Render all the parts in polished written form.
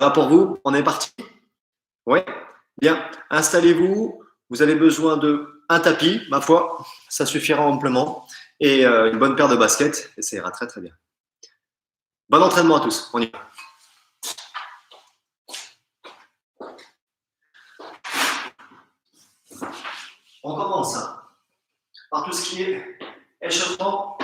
va pour vous? On est parti? Oui? Bien. Installez-vous. Vous avez besoin d'un tapis, ma foi. Ça suffira amplement. Et une bonne paire de baskets. Et ça ira très très bien. Bon entraînement à tous. On y va. On commence par tout ce qui est échauffement.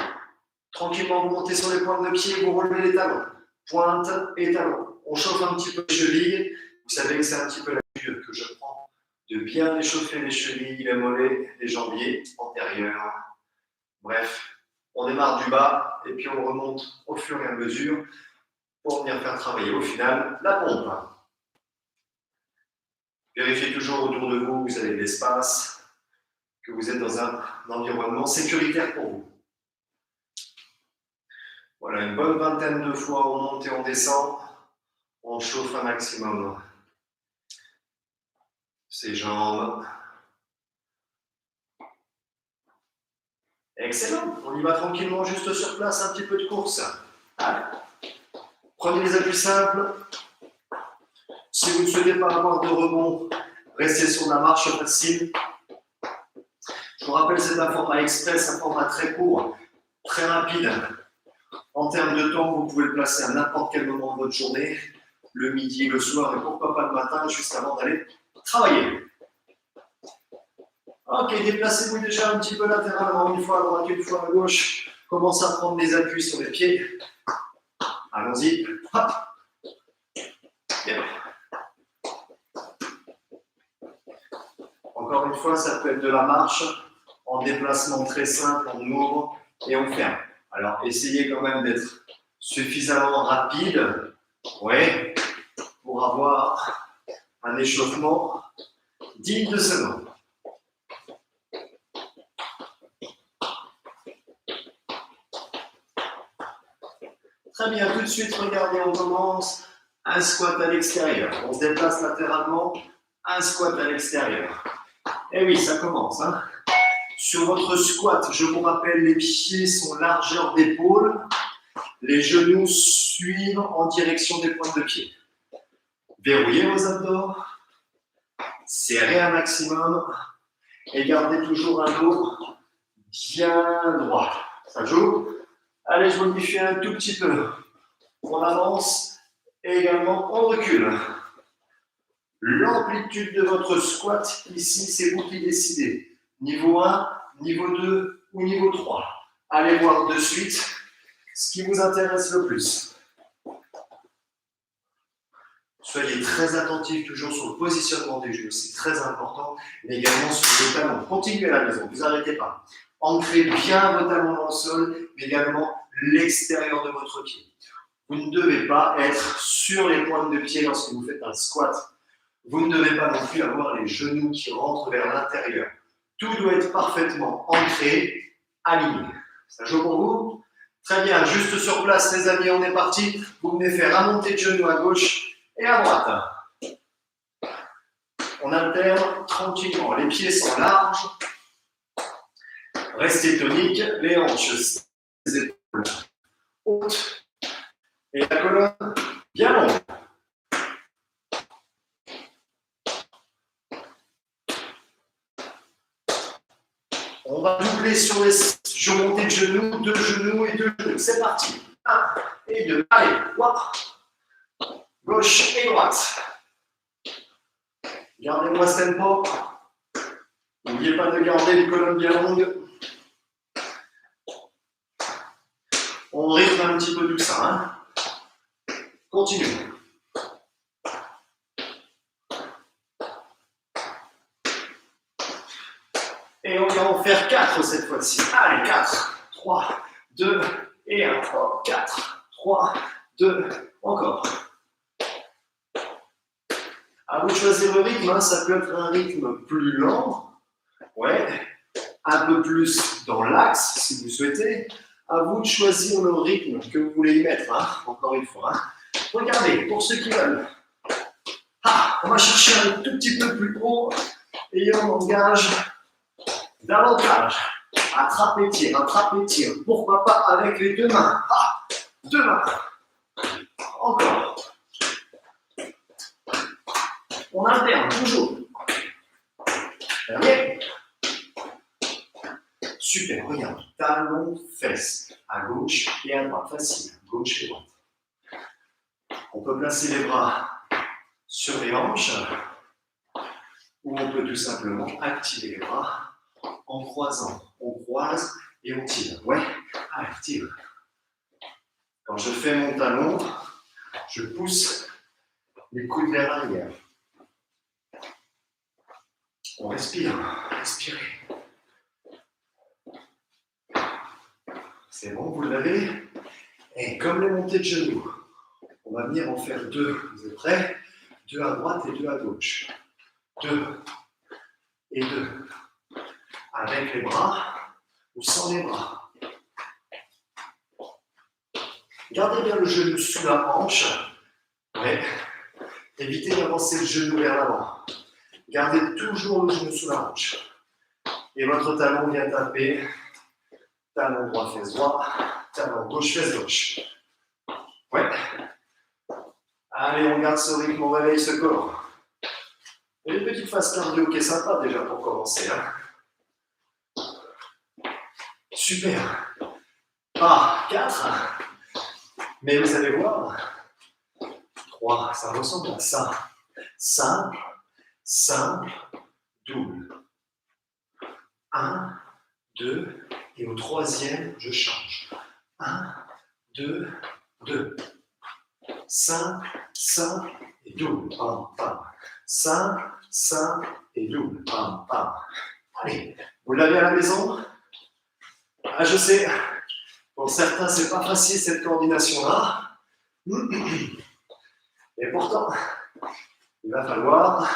Tranquillement, vous montez sur les pointes de pied, vous relevez les talons. Pointe et talons. On chauffe un petit peu les chevilles. Vous savez que c'est un petit peu l'habitude que je prends de bien échauffer les chevilles, les mollets, les jambiers antérieurs. Bref, on démarre du bas et puis on remonte au fur et à mesure pour venir faire travailler au final la pompe. Vérifiez toujours autour de vous, vous avez de l'espace, que vous êtes dans un environnement sécuritaire pour vous. Voilà, une bonne vingtaine de fois, on monte et on descend, on chauffe un maximum ses jambes. Excellent, on y va tranquillement, juste sur place, un petit peu de course. Allez. Prenez les appuis simples. Si vous ne souhaitez pas avoir de rebond, restez sur la marche facile. Je vous rappelle, c'est un format express, un format très court, très rapide. En termes de temps, vous pouvez le placer à n'importe quel moment de votre journée, le midi, le soir, et pourquoi pas le matin, juste avant d'aller travailler. Ok, déplacez-vous déjà un petit peu latéralement, une fois à droite, une fois à gauche. Commencez à prendre des appuis sur les pieds. Allons-y. Hop. Bien. Encore une fois, ça peut être de la marche, en déplacement très simple, on ouvre et on ferme. Alors, essayez quand même d'être suffisamment rapide, ouais, pour avoir un échauffement digne de ce nom. Très bien, tout de suite, regardez, on commence un squat à l'extérieur. On se déplace latéralement, un squat à l'extérieur. Et oui, ça commence. Sur votre squat, je vous rappelle, les pieds sont largeur d'épaule. Les genoux suivent en direction des pointes de pied. Verrouillez vos abdos. Serrez un maximum. Et gardez toujours un dos bien droit. Ça joue? Allez, je modifie un tout petit peu. On avance et également on recule. L'amplitude de votre squat, ici, c'est vous qui décidez. Niveau 1, niveau 2 ou niveau 3. Allez voir de suite ce qui vous intéresse le plus. Soyez très attentifs toujours sur le positionnement des genoux, c'est très important, mais également sur les talons. Continuez à la maison, vous n'arrêtez pas. Ancrez bien vos talons dans le sol, mais également l'extérieur de votre pied. Vous ne devez pas être sur les pointes de pied lorsque vous faites un squat. Vous ne devez pas non plus avoir les genoux qui rentrent vers l'intérieur. Tout doit être parfaitement ancré, aligné. Ça joue pour vous? Très bien, juste sur place les amis, on est parti. Vous venez faire un montée de genoux à gauche et à droite. On alterne tranquillement. Les pieds sont larges. Restez tonique. Les hanches, les épaules hautes. Et la colonne bien longue. On va doubler sur les montées de genoux, 2 genoux et 2 genoux. C'est parti. 1 et 2. Allez, hop. Gauche et droite. Gardez-moi ce tempo. N'oubliez pas de garder les colonnes bien longues. On rythme un petit peu tout ça. Continuez. Et on va en faire 4 cette fois-ci. Allez, 4, 3, 2 et 1. 4, 3, 2, encore. À vous de choisir le rythme, ça peut être un rythme plus lent, ouais, un peu plus dans l'axe si vous souhaitez. À vous de choisir le rythme que vous voulez y mettre, encore une fois. Regardez, pour ceux qui veulent. On va chercher un tout petit peu plus haut et on engage davantage. Attrapez, tire, pourquoi pas avec les 2 mains. 2 mains. Encore. On alterne toujours. Fermé. Super, regarde. Talon, fesses. À gauche et à droite. Facile. Gauche et droite. On peut placer les bras sur les hanches ou on peut tout simplement activer les bras en croisant. On croise et on tire. Ouais, allez, tire. Quand je fais mon talon, je pousse les coudes vers l'arrière. On respire, respirez. C'est bon, vous l'avez. Et comme les montées de genoux, on va venir en faire deux. Vous êtes prêts? Deux à droite et deux à gauche. Deux et deux. Avec les bras ou sans les bras. Gardez bien le genou sous la hanche. Ouais. Évitez d'avancer le genou vers l'avant. Gardez toujours le genou sous la hanche. Et votre talon vient taper. Talon droit, fesse droit. Talon gauche, fesse gauche. Ouais. Allez, on garde ce rythme, on réveille ce corps. Et une petite phase cardio qui est sympa déjà pour commencer. Hein. Super. 4. Mais vous allez voir. 3, ça ressemble à ça. Simple, simple, double. 1, 2, et au troisième, je change. 1, 2, 2. Simple, simple et double. Pam, pam. Simple, simple et double. Pam, pam. Allez, vous l'avez à la maison? Ah, je sais, pour certains, c'est pas facile cette coordination-là. Et pourtant, il va falloir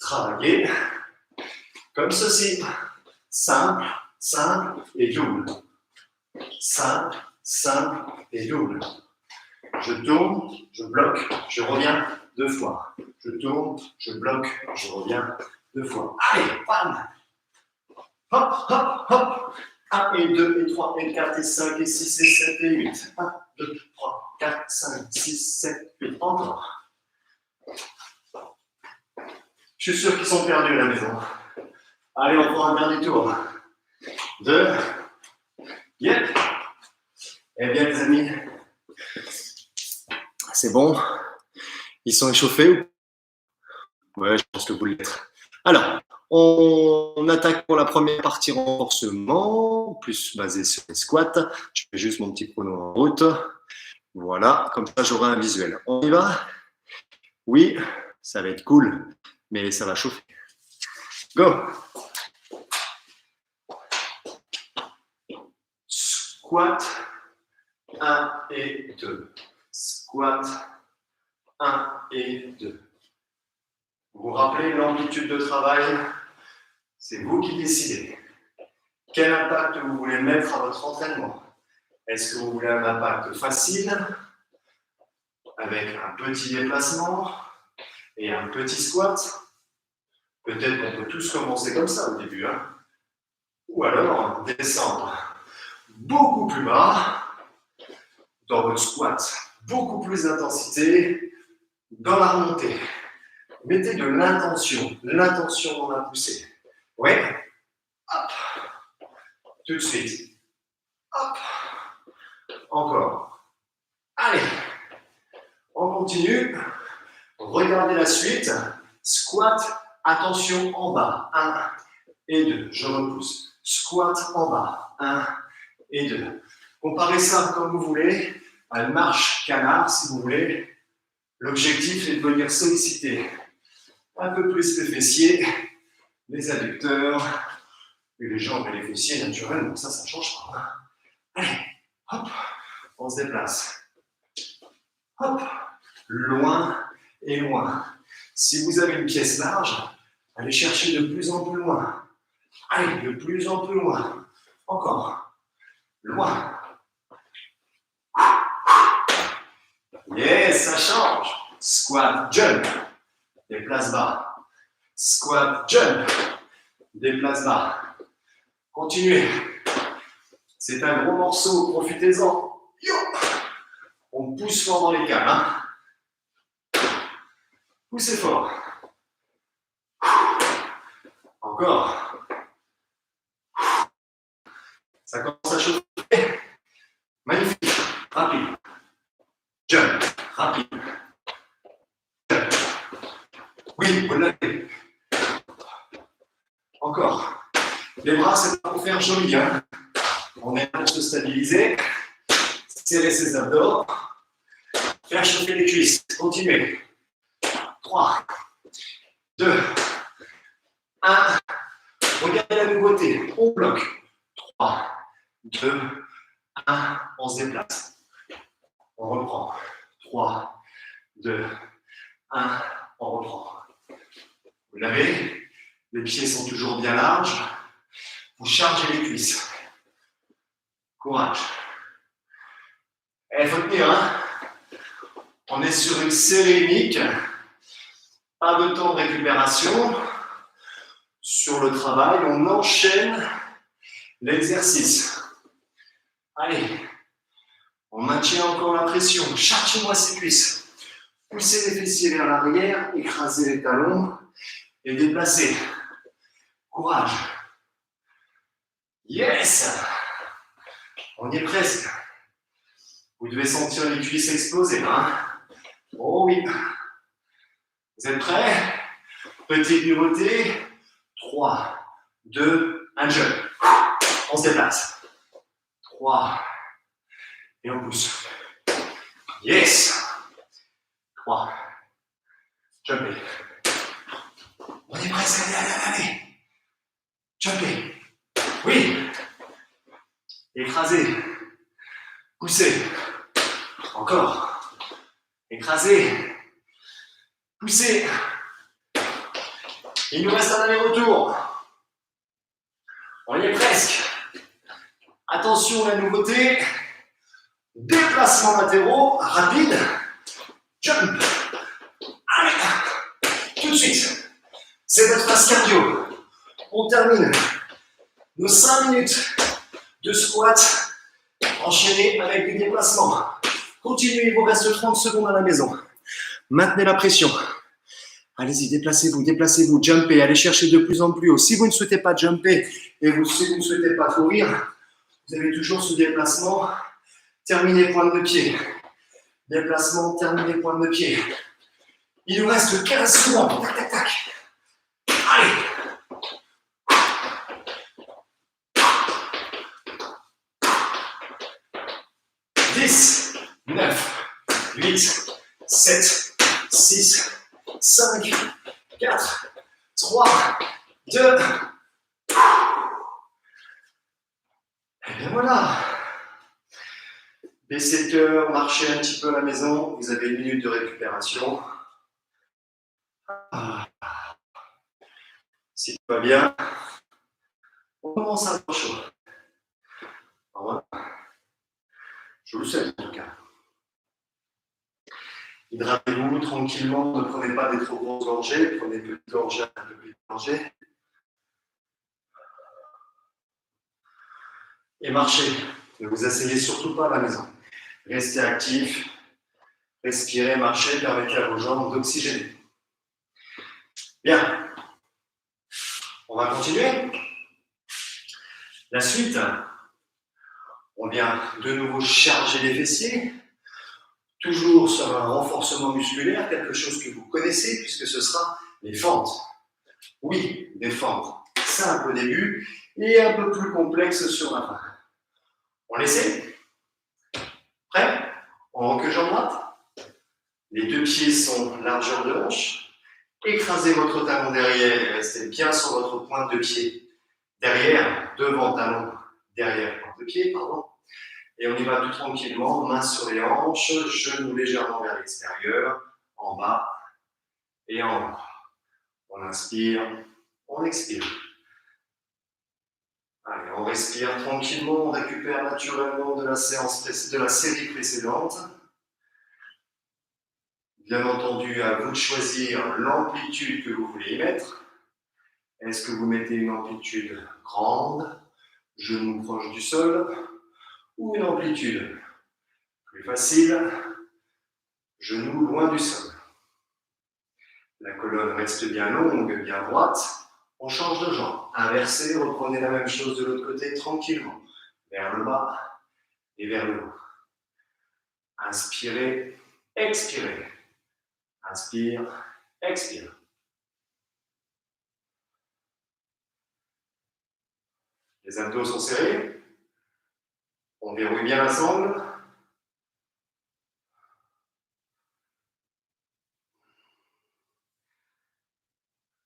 travailler comme ceci. Simple, simple et double. Simple, simple et double. Je tourne, je bloque, je reviens 2 fois. Je tourne, je bloque, je reviens 2 fois. Allez, bam! Hop, hop, hop! 1 et 2 et 3 et 4 et 5 et 6 et 7 et 8. 1, 2, 3, 4, 5, 6, 7, 8. Encore. Je suis sûr qu'ils sont perdus à la maison. Allez, on prend un dernier tour. 2. Yep. Eh bien, les amis, c'est bon. Ils sont échauffés? Ouais, je pense que vous l'êtes. Alors, on attaque pour la première partie renforcement, plus basé sur les squats. Je fais juste mon petit chrono en route. Voilà, comme ça j'aurai un visuel. On y va? Oui, ça va être cool, mais ça va chauffer. Go! Squat 1 et 2. Squat 1 et 2. Vous vous rappelez l'amplitude de travail? C'est vous qui décidez. Quel impact vous voulez mettre à votre entraînement? Est-ce que vous voulez un impact facile, avec un petit déplacement et un petit squat? Peut-être qu'on peut tous commencer comme ça au début. Hein? Ou alors descendre beaucoup plus bas dans votre squat. Beaucoup plus d'intensité dans la remontée. Mettez de l'intention dans la poussée. Oui. Hop. Tout de suite. Hop. Encore. Allez. On continue. Regardez la suite. Squat, attention en bas. 1 et 2. Je repousse. Squat en bas. 1 et 2. Comparez ça comme vous voulez à une marche canard, si vous voulez. L'objectif est de venir solliciter un peu plus les fessiers, les adducteurs, et les jambes et les fessiers, naturellement. Ça ne change pas. Allez, hop, on se déplace. Hop, loin et loin. Si vous avez une pièce large, allez chercher de plus en plus loin. Allez, de plus en plus loin. Encore. Loin. Yes, ça change. Squat, jump. Déplace bas. Squat, jump. Déplace bas. Continuez. C'est un gros morceau, profitez-en. Yo. On pousse fort dans les cales. Hein. Poussez fort. Encore. Ça commence à chauffer. Magnifique. Rapide. Jump. Rapide. Jump. Oui, vous l'avez. Encore. Les bras, c'est pas pour faire joli. Hein. On est là pour se stabiliser. Serrer ses abdos. Faire chauffer les cuisses. Continuez. 3, 2, 1. Regardez la nouveauté. On bloque. 3, 2, 1. On se déplace. On reprend. 3, 2, 1. On reprend. Vous l'avez. Les pieds sont toujours bien larges. Vous chargez les cuisses. Courage. Il faut tenir, hein. On est sur une série unique. Pas de temps de récupération. Sur le travail, on enchaîne l'exercice. Allez. On maintient encore la pression. Chargez-moi ces cuisses. Poussez les fessiers vers l'arrière. Écrasez les talons. Et déplacez. Courage. Yes! On y est presque. Vous devez sentir les cuisses exploser. Hein? Oh oui. Vous êtes prêts? Petite nouveauté. 3, 2, 1, jump. On se déplace. 3. Et on pousse. Yes! 3. Jumpez. On est presque. Allez. Jumpez. Oui. Écrasez. Poussez. Encore. Écrasez. Poussez. Il nous reste un aller-retour. On y est presque. Attention, la nouveauté. Déplacement latéraux, rapide. Jump. Allez. Tout de suite. C'est notre phase cardio. On termine nos 5 minutes de squat enchaînés avec des déplacements. Continuez, il vous reste 30 secondes à la maison. Maintenez la pression. Allez-y, déplacez-vous, jumpez, allez chercher de plus en plus haut. Si vous ne souhaitez pas jumper et si vous ne souhaitez pas courir, vous avez toujours ce déplacement. Terminez pointe de pied. Déplacement, terminez pointe de pied. Il nous reste 15 secondes. Tac, tac, tac. Allez. 10, 9, 8, 7, 6, 5, 4, 3, 2. Et bien voilà. Baissez le cœur, marchez un petit peu à la maison. Vous avez 1 minute de récupération. Si tout va bien, on commence à avoir chaud. Voilà. Je vous le souhaite en tout cas. Hydratez-vous tranquillement, ne prenez pas des trop grosses gorgées, prenez de petites gorgées, un peu plus de gorgées. Et marchez. Ne vous asseyez surtout pas à la maison. Restez actif, respirez, marchez, permettez à vos jambes d'oxygéner. Bien. On va continuer. La suite, on vient de nouveau charger les fessiers. Toujours sur un renforcement musculaire, quelque chose que vous connaissez puisque ce sera les fentes. Oui, des fentes simples au début et un peu plus complexes sur la fin. On essaie? Prêt? On recueille jambe droite. Les 2 pieds sont largeur de hanche. Écrasez votre talon derrière et restez bien sur votre pointe de pied. Derrière, devant talon, derrière pointe de pied, pardon. Et on y va tout tranquillement, mains sur les hanches, genoux légèrement vers l'extérieur, en bas et en haut. On inspire, on expire. Allez, on respire tranquillement, on récupère naturellement de la série précédente. Bien entendu, à vous de choisir l'amplitude que vous voulez y mettre. Est-ce que vous mettez une amplitude grande, genoux proches du sol, ou une amplitude plus facile, genoux loin du sol? La colonne reste bien longue, bien droite. On change de jambe. Inversez, reprenez la même chose de l'autre côté tranquillement. Vers le bas et vers le haut. Inspirez, expirez. Inspire, expire. Les abdos sont serrés. On verrouille bien la sangle.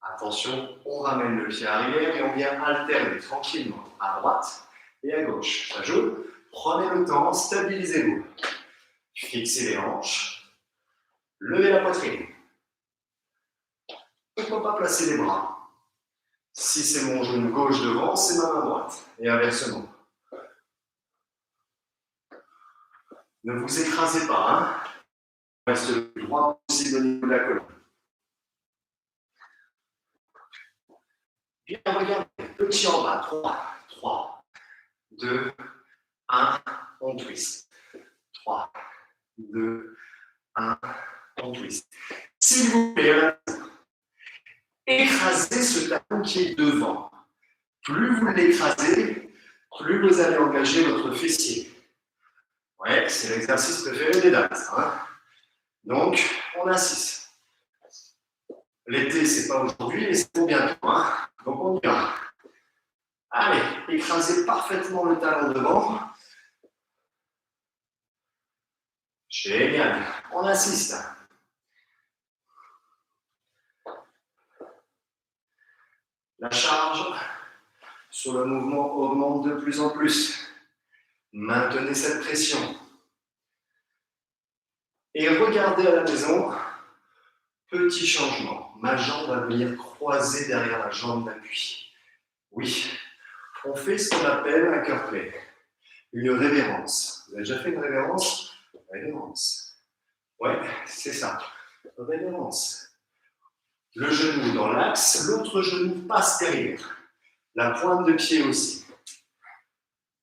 Attention, on ramène le pied arrière et on vient alterner tranquillement à droite et à gauche. Ça joue. Prenez le temps, stabilisez-vous. Fixez les hanches. Levez la poitrine. Pourquoi pas placer les bras? Si c'est mon genou gauche devant, c'est ma main droite. Et inversement. Ne vous écrasez pas. Hein. Reste le plus droit possible au niveau de la colonne. Bien, regardez. Petit en bas. 3, 2, 1. On twist. 3, 2, 1. On twist. S'il vous plaît, écrasez ce talon qui est devant. Plus vous l'écrasez, plus vous allez engager votre fessier. Ouais, c'est l'exercice préféré des dames. Hein. Donc, on insiste. L'été, c'est pas aujourd'hui, mais c'est pour bientôt. Hein. Donc, on y va. Allez, écrasez parfaitement le talon devant. Génial. On insiste. La charge sur le mouvement augmente de plus en plus. Maintenez cette pression. Et regardez à la maison, petit changement. Ma jambe va venir croiser derrière la jambe d'appui. Oui, on fait ce qu'on appelle un curl play, une révérence. Vous avez déjà fait une révérence? Révérence. Ouais, c'est ça. Révérence. Le genou dans l'axe, l'autre genou passe derrière. La pointe de pied aussi.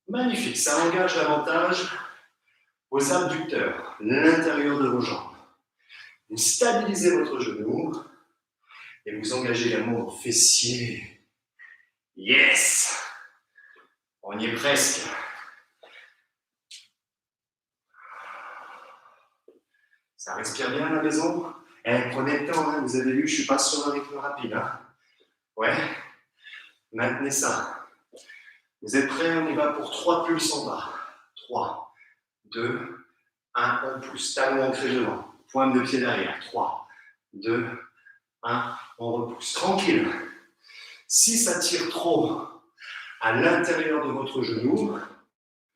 Magnifique, ça engage davantage vos abducteurs, l'intérieur de vos jambes. Vous stabilisez votre genou et vous engagez également vos fessiers. Yes! On y est presque. Ça respire bien à la maison. Prenez le temps, hein. Vous avez vu, je ne suis pas sur un rythme rapide. Hein. Ouais. Maintenez ça. Vous êtes prêts? On y va pour 3 pulses en bas. 3, 2, 1, on pousse. Talon ancré devant. Pointe de pied derrière. 3, 2, 1, on repousse. Tranquille. Si ça tire trop à l'intérieur de votre genou,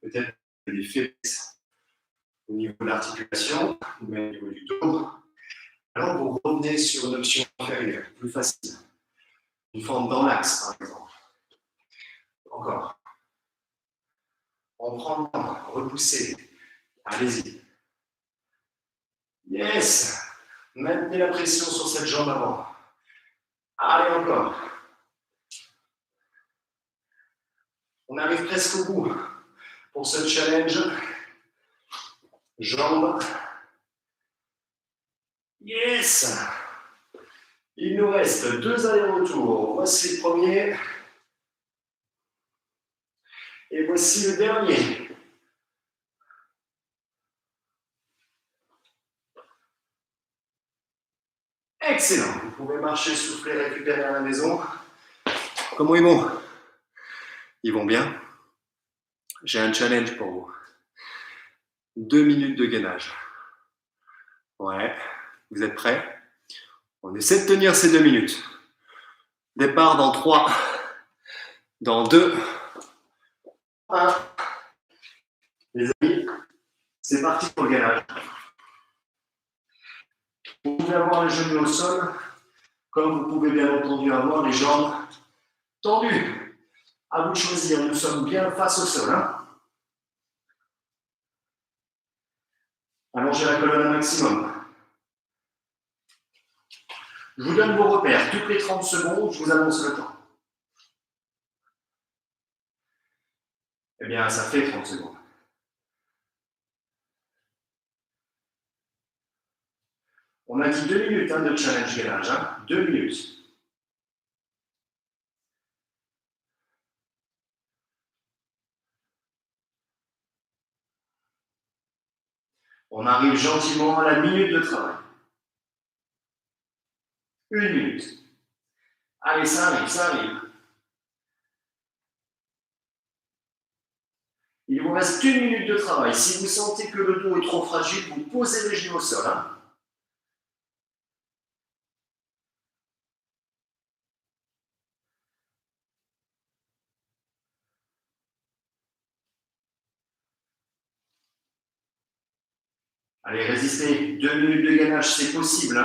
peut-être des faiblesses au niveau de l'articulation, ou même au niveau du dos, alors vous revenez sur une option inférieure, plus facile. Une forme dans l'axe, par exemple. Encore. On prend le temps, repoussez. Allez-y. Yes! Maintenez la pression sur cette jambe avant. Allez, encore. On arrive presque au bout pour ce challenge. Jambes. Yes! Il nous reste 2 allers-retours. Voici le premier. Et voici le dernier. Excellent. Vous pouvez marcher, souffler, récupérer à la maison. Comment ils vont? Ils vont bien. J'ai un challenge pour vous. 2 minutes de gainage. Ouais. Vous êtes prêts? On essaie de tenir ces 2 minutes. Départ dans 3, dans 2, 1. Les amis, c'est parti pour le gainage. Vous pouvez avoir les genoux au sol, comme vous pouvez bien entendu avoir les jambes tendues. À vous de choisir, nous sommes bien face au sol. Hein. Allongez la colonne au maximum. Je vous donne vos repères. Toutes les 30 secondes, je vous annonce le temps. Eh bien, ça fait 30 secondes. On a dit 2 minutes de challenge gainage, 2 minutes. On arrive gentiment à la minute de travail. 1 minute. Allez, ça arrive, ça arrive. Il vous reste 1 minute de travail. Si vous sentez que le dos est trop fragile, vous posez les genoux au sol. Allez, résistez. 2 minutes de gainage, c'est possible.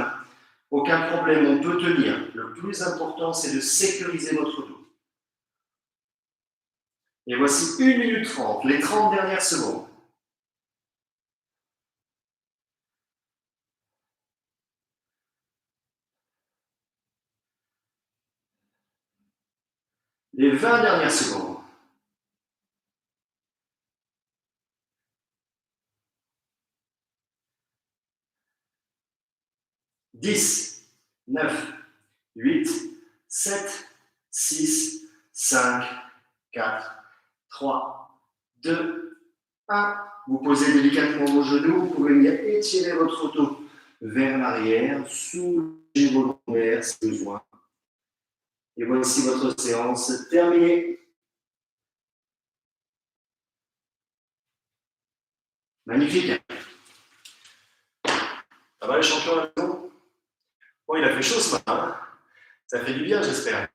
Aucun problème, on peut tenir. Le plus important, c'est de sécuriser votre dos. Et voici 1 minute 30, les 30 dernières secondes. Les 20 dernières secondes. 10, 9, 8, 7, 6, 5, 4, 3, 2, 1. Vous posez délicatement vos genoux, vous pouvez bien étirer votre dos vers l'arrière, soulagez vos lombaires si besoin. Et voici votre séance terminée. Magnifique. Ça va les champions à la maison? Bon, il a fait chaud ce matin. Ça fait du bien, j'espère.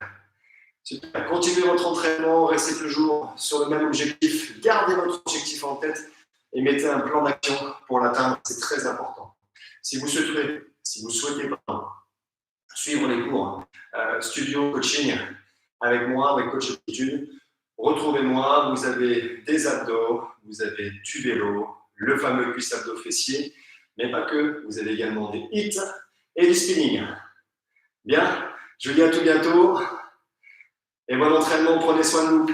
Super. Continuez votre entraînement, restez toujours sur le même objectif. Gardez votre objectif en tête et mettez un plan d'action pour l'atteindre. C'est très important. Si vous souhaitez suivre les cours studio coaching avec moi, avec Coach Aptitude, retrouvez-moi. Vous avez des abdos, vous avez du vélo, le fameux cuisse abdos fessier, mais pas que. Vous avez également des hits et du spinning. Bien, je vous dis à tout bientôt et bon entraînement. Prenez soin de vous.